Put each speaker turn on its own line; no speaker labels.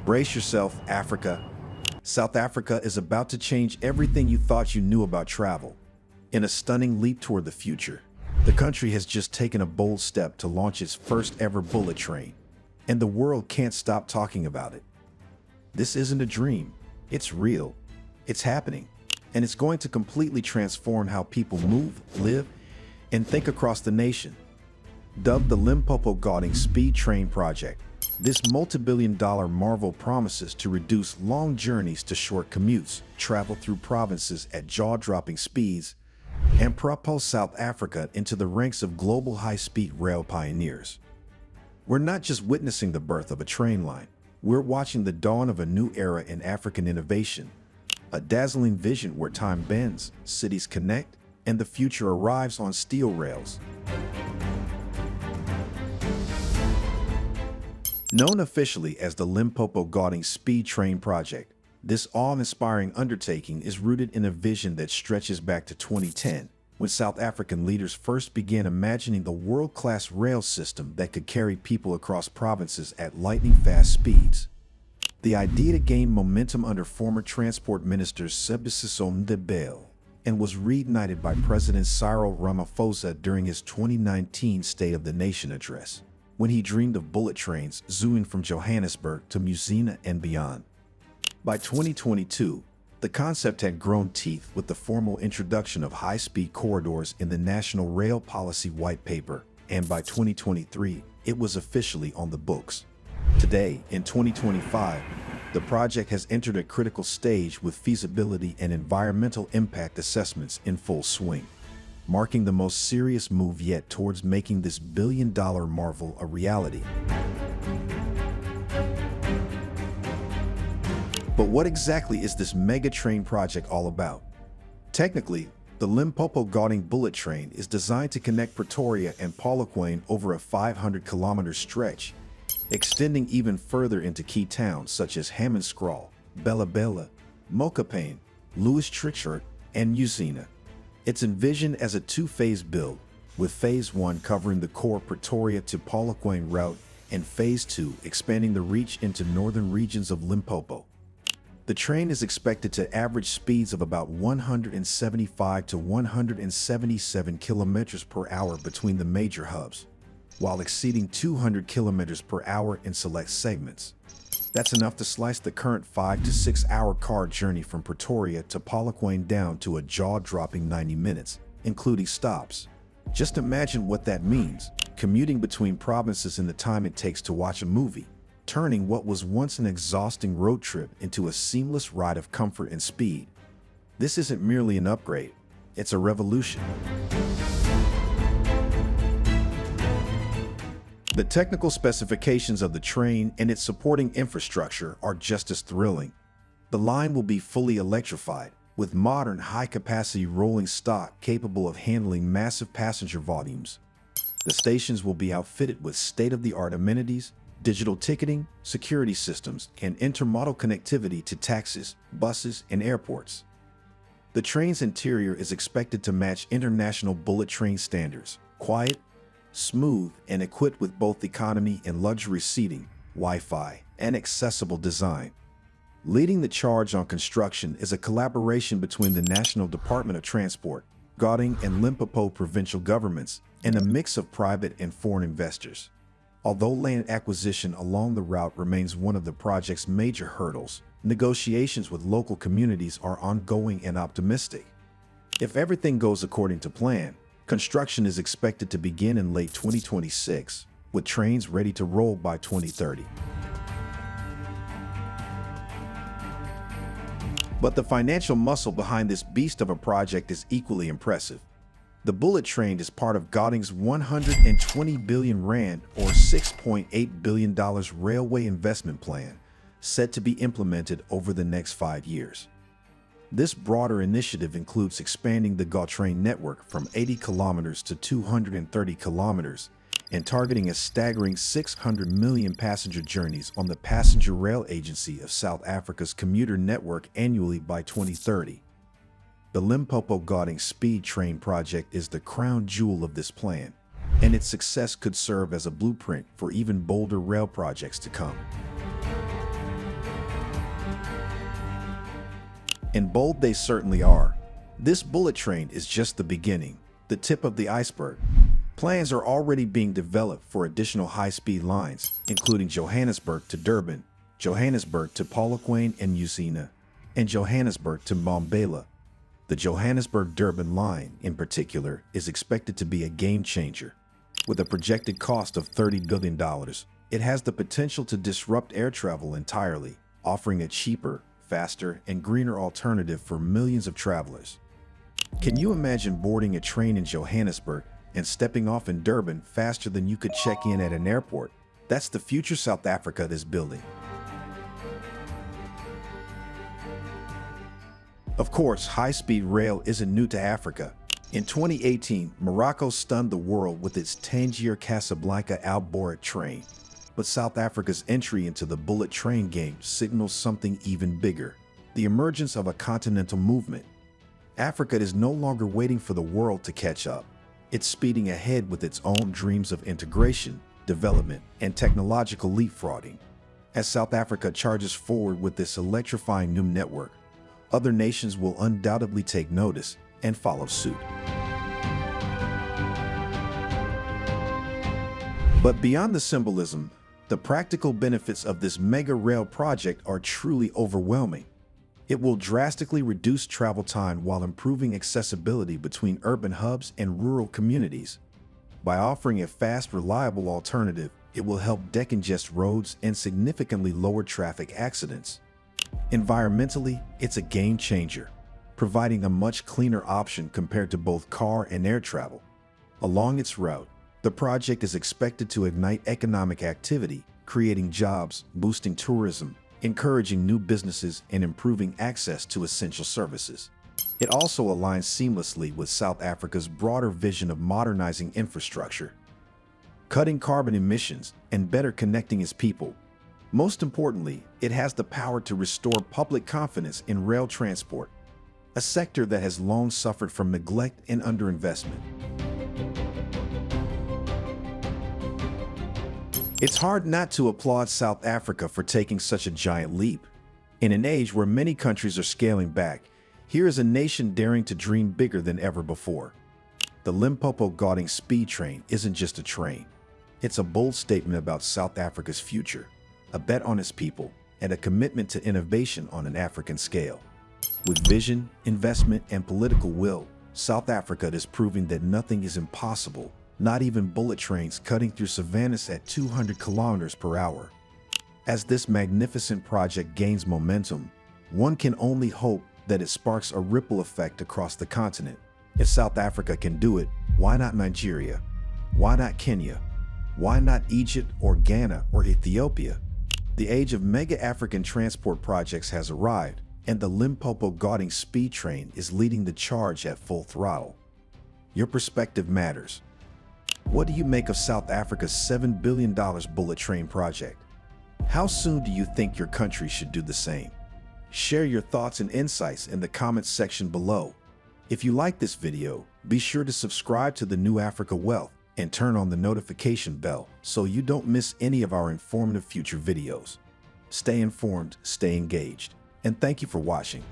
Brace yourself, Africa. South Africa is about to change everything you thought you knew about travel. In a stunning leap toward the future, the country has just taken a bold step to launch its first ever bullet train, and the world can't stop talking about it. This isn't a dream, it's real, it's happening, and it's going to completely transform how people move, live, and think across the nation. Dubbed the Limpopo-Gauteng Speed Train Project, this multi-billion-dollar marvel promises to reduce long journeys to short commutes, travel through provinces at jaw-dropping speeds, and propel South Africa into the ranks of global high-speed rail pioneers. We're not just witnessing the birth of a train line, we're watching the dawn of a new era in African innovation, a dazzling vision where time bends, cities connect, and the future arrives on steel rails. Known officially as the Limpopo-Gauteng Speed Train Project, this awe-inspiring undertaking is rooted in a vision that stretches back to 2010, when South African leaders first began imagining the world-class rail system that could carry people across provinces at lightning-fast speeds. The idea gained momentum under former Transport Minister Sibusiso Ndebele and was reignited by President Cyril Ramaphosa during his 2019 State of the Nation address, when he dreamed of bullet trains zooming from Johannesburg to Musina and beyond. By 2022, the concept had grown teeth with the formal introduction of high-speed corridors in the National Rail Policy White Paper, and by 2023, it was officially on the books. Today, in 2025, the project has entered a critical stage with feasibility and environmental impact assessments in full swing, marking the most serious move yet towards making this billion-dollar marvel a reality. But what exactly is this mega train project all about? Technically, the Limpopo-Gauteng bullet train is designed to connect Pretoria and Polokwane over a 500-kilometer stretch, extending even further into key towns such as Hammanskraal, Bela-Bela, Mokopane, Louis Trichardt, and Musina. It's envisioned as a two-phase build, with Phase 1 covering the core Pretoria to Polokwane route and Phase 2 expanding the reach into northern regions of Limpopo. The train is expected to average speeds of about 175 to 177 kilometers per hour between the major hubs, while exceeding 200 kilometers per hour in select segments. That's enough to slice the current 5 to 6 hour car journey from Pretoria to Polokwane down to a jaw-dropping 90 minutes, including stops. Just imagine what that means, commuting between provinces in the time it takes to watch a movie, turning what was once an exhausting road trip into a seamless ride of comfort and speed. This isn't merely an upgrade, it's a revolution. The technical specifications of the train and its supporting infrastructure are just as thrilling. The line will be fully electrified, with modern high-capacity rolling stock capable of handling massive passenger volumes. The stations will be outfitted with state-of-the-art amenities, digital ticketing, security systems, and intermodal connectivity to taxis, buses, and airports. The train's interior is expected to match international bullet train standards: quiet, smooth, and equipped with both economy and luxury seating, Wi-Fi, and accessible design. Leading the charge on construction is a collaboration between the National Department of Transport, Gauteng and Limpopo provincial governments, and a mix of private and foreign investors. Although land acquisition along the route remains one of the project's major hurdles, negotiations with local communities are ongoing and optimistic. If everything goes according to plan, construction is expected to begin in late 2026, with trains ready to roll by 2030. But the financial muscle behind this beast of a project is equally impressive. The bullet train is part of Gauteng's 120 billion rand or $6.8 billion railway investment plan, set to be implemented over the next 5 years. This broader initiative includes expanding the Gautrain network from 80 kilometers to 230 kilometers and targeting a staggering 600 million passenger journeys on the Passenger Rail Agency of South Africa's commuter network annually by 2030. The Limpopo-Gauteng Speed Train Project is the crown jewel of this plan, and its success could serve as a blueprint for even bolder rail projects to come. And bold they certainly are. This bullet train is just the beginning, the tip of the iceberg. Plans are already being developed for additional high-speed lines, including Johannesburg to Durban, Johannesburg to Polokwane and Musina, and Johannesburg to Mbombela. The Johannesburg-Durban line, in particular, is expected to be a game-changer. With a projected cost of $30 billion, it has the potential to disrupt air travel entirely, offering a cheaper, faster, and greener alternative for millions of travelers. Can you imagine boarding a train in Johannesburg and stepping off in Durban faster than you could check in at an airport? That's the future South Africa is building. Of course, high-speed rail isn't new to Africa. In 2018, Morocco stunned the world with its Tangier-Casablanca outboard train. But South Africa's entry into the bullet train game signals something even bigger: the emergence of a continental movement. Africa is no longer waiting for the world to catch up. It's speeding ahead with its own dreams of integration, development, and technological leapfrogging. As South Africa charges forward with this electrifying new network, other nations will undoubtedly take notice and follow suit. But beyond the symbolism, the practical benefits of this mega rail project are truly overwhelming. It will drastically reduce travel time while improving accessibility between urban hubs and rural communities. By offering a fast, reliable alternative, it will help decongest roads and significantly lower traffic accidents. Environmentally, it's a game changer, providing a much cleaner option compared to both car and air travel. Along its route, the project is expected to ignite economic activity, creating jobs, boosting tourism, encouraging new businesses, and improving access to essential services. It also aligns seamlessly with South Africa's broader vision of modernizing infrastructure, cutting carbon emissions, and better connecting its people. Most importantly, it has the power to restore public confidence in rail transport, a sector that has long suffered from neglect and underinvestment. It's hard not to applaud South Africa for taking such a giant leap. In an age where many countries are scaling back, here is a nation daring to dream bigger than ever before. The Limpopo-Gauteng speed train isn't just a train. It's a bold statement about South Africa's future, a bet on its people, and a commitment to innovation on an African scale. With vision, investment, and political will, South Africa is proving that nothing is impossible, not even bullet trains cutting through savannas at 200 kilometers per hour. As this magnificent project gains momentum, one can only hope that it sparks a ripple effect across the continent. If South Africa can do it, why not Nigeria? Why not Kenya? Why not Egypt or Ghana or Ethiopia? The age of mega African transport projects has arrived, and the Limpopo-Gauteng speed train is leading the charge at full throttle. Your perspective matters. What do you make of South Africa's $7 billion bullet train project? How soon do you think your country should do the same? Share your thoughts and insights in the comments section below. If you like this video, be sure to subscribe to the New Africa Wealth and turn on the notification bell so you don't miss any of our informative future videos. Stay informed, stay engaged, and thank you for watching.